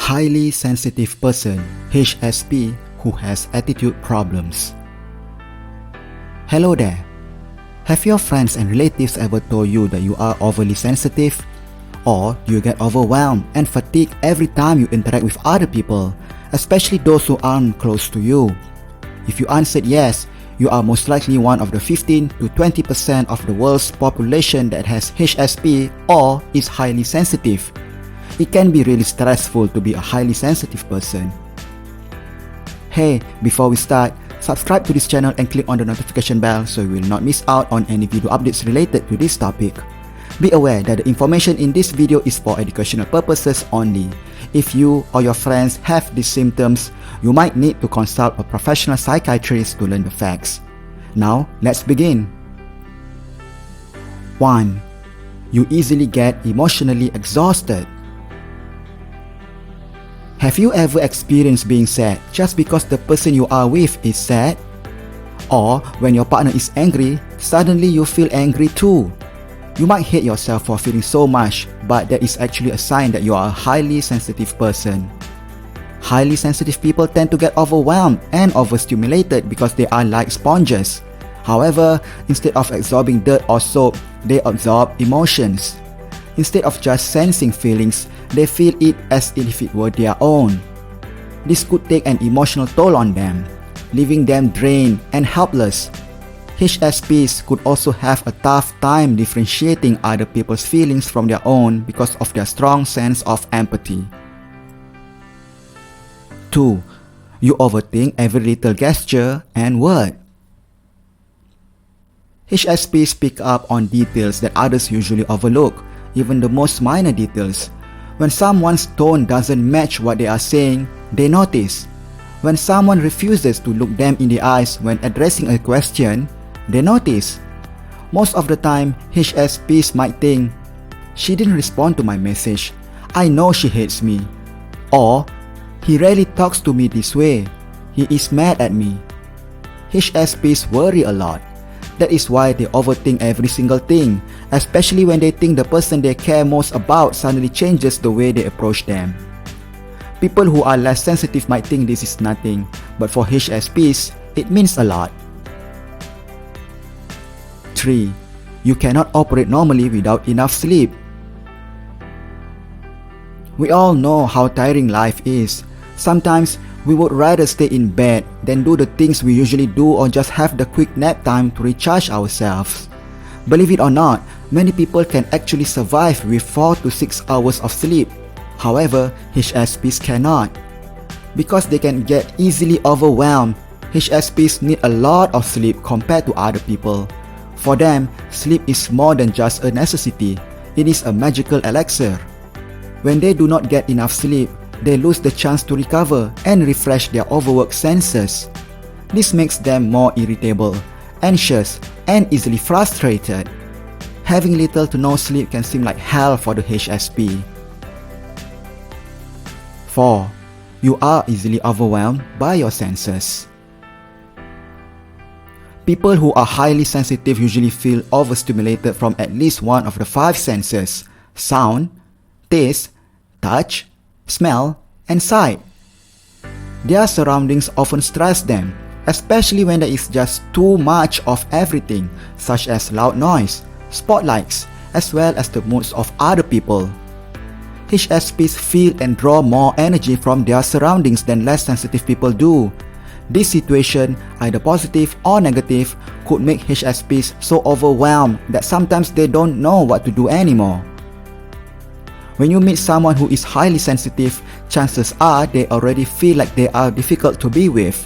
highly sensitive person, HSP, who has attitude problems. Hello there. Have your friends and relatives ever told you that you are overly sensitive? Or do you get overwhelmed and fatigued every time you interact with other people, especially those who aren't close to you? If you answered yes, you are most likely one of the 15 to 20% of the world's population that has HSP or is highly sensitive. It can be really stressful to be a highly sensitive person. Hey, before we start, subscribe to this channel and click on the notification bell so you will not miss out on any video updates related to this topic. Be aware that the information in this video is for educational purposes only. If you or your friends have these symptoms, you might need to consult a professional psychiatrist to learn the facts. Now, let's begin. 1. You easily get emotionally exhausted. Have you ever experienced being sad just because the person you are with is sad? Or when your partner is angry, suddenly you feel angry too? You might hate yourself for feeling so much, but that is actually a sign that you are a highly sensitive person. Highly sensitive people tend to get overwhelmed and overstimulated because they are like sponges. However, instead of absorbing dirt or soap, they absorb emotions. Instead of just sensing feelings, they feel it as if it were their own. This could take an emotional toll on them, leaving them drained and helpless. HSPs could also have a tough time differentiating other people's feelings from their own because of their strong sense of empathy. 2. You overthink every little gesture and word. HSPs pick up on details that others usually overlook, even the most minor details. When someone's tone doesn't match what they are saying, they notice. When someone refuses to look them in the eyes when addressing a question, they notice. Most of the time, HSPs might think, "She didn't respond to my message. I know she hates me." Or, "He rarely talks to me this way. He is mad at me." HSPs worry a lot. That is why they overthink every single thing, especially when they think the person they care most about suddenly changes the way they approach them. People who are less sensitive might think this is nothing, but for HSPs, it means a lot. 3. You cannot operate normally without enough sleep. We all know how tiring life is. Sometimes, we would rather stay in bed than do the things we usually do or just have the quick nap time to recharge ourselves. Believe it or not, many people can actually survive with 4 to 6 hours of sleep. However, HSPs cannot. Because they can get easily overwhelmed, HSPs need a lot of sleep compared to other people. For them, sleep is more than just a necessity, it is a magical elixir. When they do not get enough sleep, they lose the chance to recover and refresh their overworked senses. This makes them more irritable, anxious, and easily frustrated. Having little to no sleep can seem like hell for the HSP. 4. You are easily overwhelmed by your senses. People who are highly sensitive usually feel overstimulated from at least one of the 5 senses: sound, taste, touch, smell, and sight. Their surroundings often stress them, especially when there is just too much of everything, such as loud noise, spotlights, as well as the moods of other people. HSPs feel and draw more energy from their surroundings than less sensitive people do. This situation, either positive or negative, could make HSPs so overwhelmed that sometimes they don't know what to do anymore. When you meet someone who is highly sensitive, chances are they already feel like they are difficult to be with.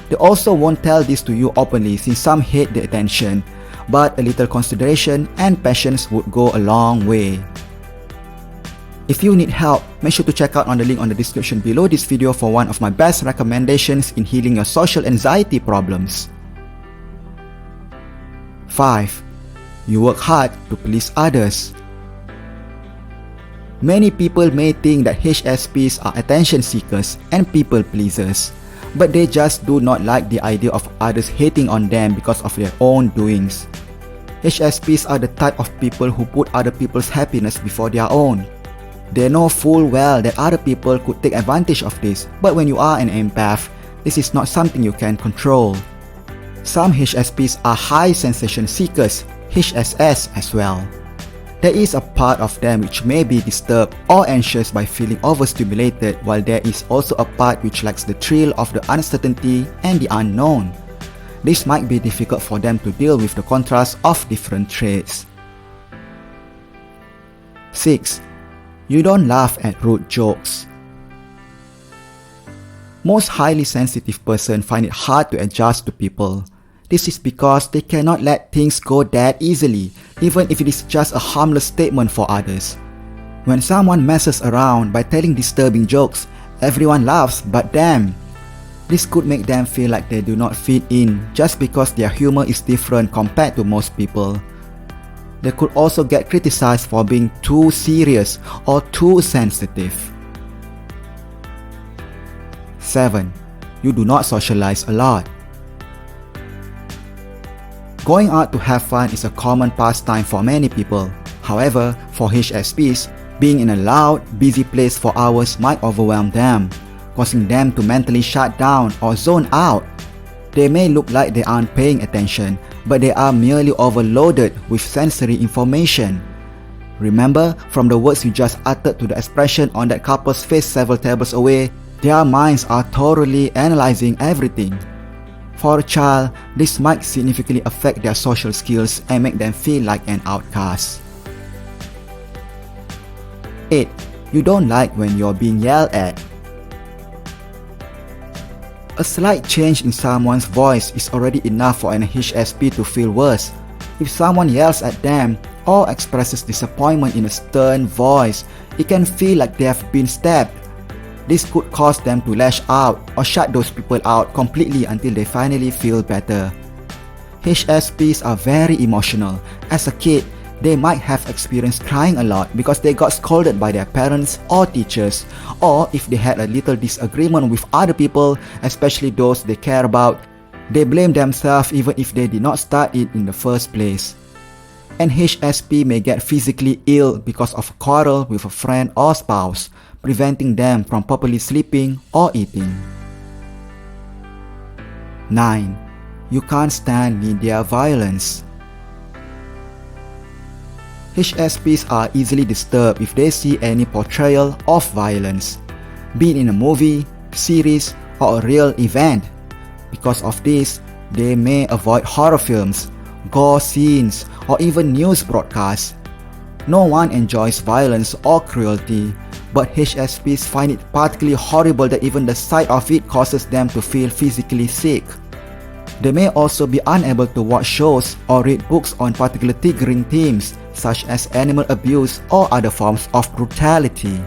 They also won't tell this to you openly since some hate the attention, but a little consideration and patience would go a long way. If you need help, make sure to check out on the link on the description below this video for one of my best recommendations in healing your social anxiety problems. 5. You work hard to please others. Many people may think that HSPs are attention seekers and people pleasers, but they just do not like the idea of others hating on them because of their own doings. HSPs are the type of people who put other people's happiness before their own. They know full well that other people could take advantage of this, but when you are an empath, this is not something you can control. Some HSPs are high sensation seekers, HSS as well. There is a part of them which may be disturbed or anxious by feeling overstimulated, while there is also a part which likes the thrill of the uncertainty and the unknown. This might be difficult for them to deal with the contrast of different traits. 6. You don't laugh at rude jokes. Most highly sensitive persons find it hard to adjust to people. This is because they cannot let things go that easily, even if it is just a harmless statement for others. When someone messes around by telling disturbing jokes, everyone laughs but them. This could make them feel like they do not fit in just because their humor is different compared to most people. They could also get criticized for being too serious or too sensitive. 7. You do not socialize a lot. Going out to have fun is a common pastime for many people. However, for HSPs, being in a loud, busy place for hours might overwhelm them, causing them to mentally shut down or zone out. They may look like they aren't paying attention, but they are merely overloaded with sensory information. Remember, from the words you just uttered to the expression on that couple's face several tables away, their minds are thoroughly analyzing everything. For a child, this might significantly affect their social skills and make them feel like an outcast. 8. You don't like when you're being yelled at. A slight change in someone's voice is already enough for an HSP to feel worse. If someone yells at them or expresses disappointment in a stern voice, it can feel like they have been stabbed. This could cause them to lash out or shut those people out completely until they finally feel better. HSPs are very emotional. As a kid, they might have experienced crying a lot because they got scolded by their parents or teachers, or if they had a little disagreement with other people, especially those they care about, they blame themselves even if they did not start it in the first place. An HSP may get physically ill because of a quarrel with a friend or spouse, preventing them from properly sleeping or eating. 9. You can't stand media violence. HSPs are easily disturbed if they see any portrayal of violence, be it in a movie, series, or a real event. Because of this, they may avoid horror films, gore scenes, or even news broadcasts. No one enjoys violence or cruelty, but HSPs find it particularly horrible that even the sight of it causes them to feel physically sick. They may also be unable to watch shows or read books on particular triggering themes, such as animal abuse or other forms of brutality.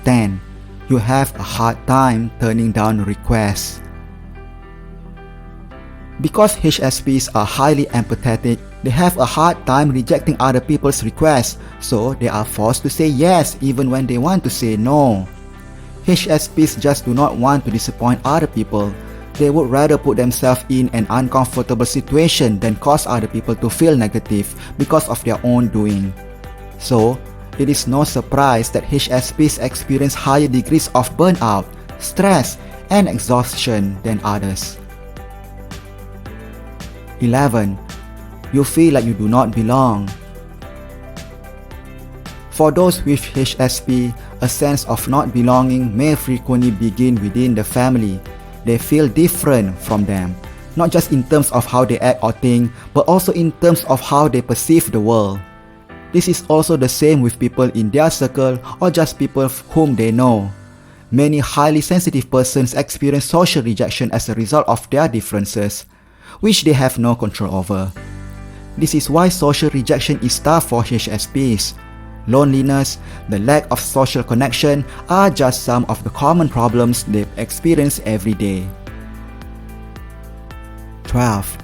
10. You have a hard time turning down requests. Because HSPs are highly empathetic, they have a hard time rejecting other people's requests, so they are forced to say yes even when they want to say no. HSPs just do not want to disappoint other people. They would rather put themselves in an uncomfortable situation than cause other people to feel negative because of their own doing. So, it is no surprise that HSPs experience higher degrees of burnout, stress, and exhaustion than others. 11. You feel like you do not belong. For those with HSP, a sense of not belonging may frequently begin within the family. They feel different from them, not just in terms of how they act or think, but also in terms of how they perceive the world. This is also the same with people in their circle or just people whom they know. Many highly sensitive persons experience social rejection as a result of their differences, which they have no control over. This is why social rejection is tough for HSPs. Loneliness, the lack of social connection are just some of the common problems they experience every day. 12.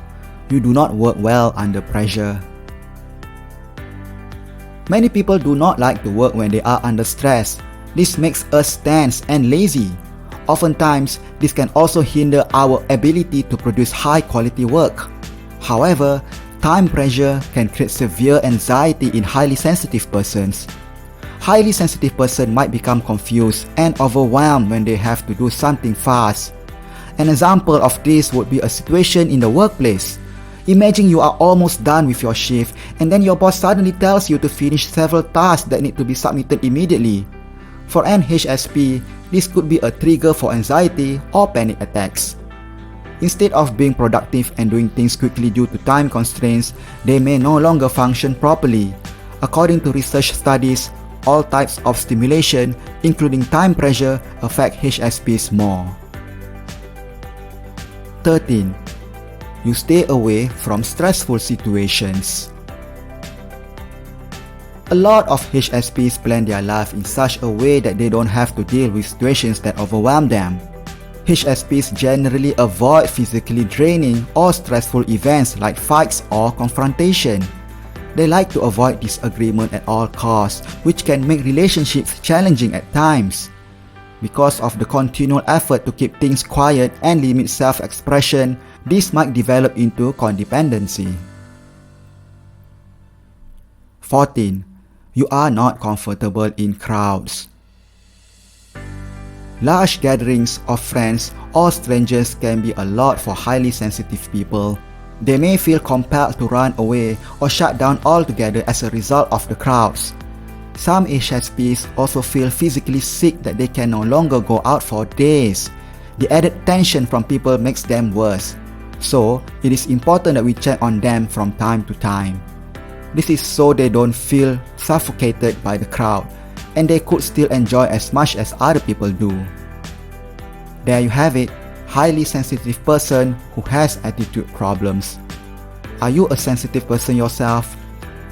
You do not work well under pressure. Many people do not like to work when they are under stress. This makes us tense and lazy. Oftentimes, this can also hinder our ability to produce high-quality work. However, Time pressure can create severe anxiety in highly sensitive persons. Highly sensitive person might become confused and overwhelmed when they have to do something fast. An example of this would be a situation in the workplace. Imagine you are almost done with your shift and then your boss suddenly tells you to finish several tasks that need to be submitted immediately. For an HSP, this could be a trigger for anxiety or panic attacks. Instead of being productive and doing things quickly due to time constraints, they may no longer function properly. According to research studies, all types of stimulation, including time pressure, affect HSPs more. 13. You stay away from stressful situations. A lot of HSPs plan their life in such a way that they don't have to deal with situations that overwhelm them. HSPs generally avoid physically draining or stressful events like fights or confrontation. They like to avoid disagreement at all costs, which can make relationships challenging at times. Because of the continual effort to keep things quiet and limit self-expression, this might develop into codependency. 14. You are not comfortable in crowds. Large gatherings of friends or strangers can be a lot for highly sensitive people. They may feel compelled to run away or shut down altogether as a result of the crowds. Some HSPs also feel physically sick that they can no longer go out for days. The added tension from people makes them worse. So, it is important that we check on them from time to time. This is so they don't feel suffocated by the crowd, and they could still enjoy as much as other people do. There you have it, highly sensitive person who has attitude problems. Are you a sensitive person yourself?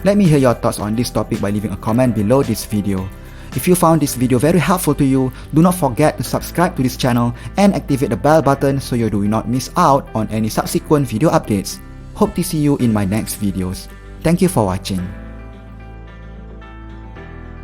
Let me hear your thoughts on this topic by leaving a comment below this video. If you found this video very helpful to you, do not forget to subscribe to this channel and activate the bell button so you do not miss out on any subsequent video updates. Hope to see you in my next videos. Thank you for watching.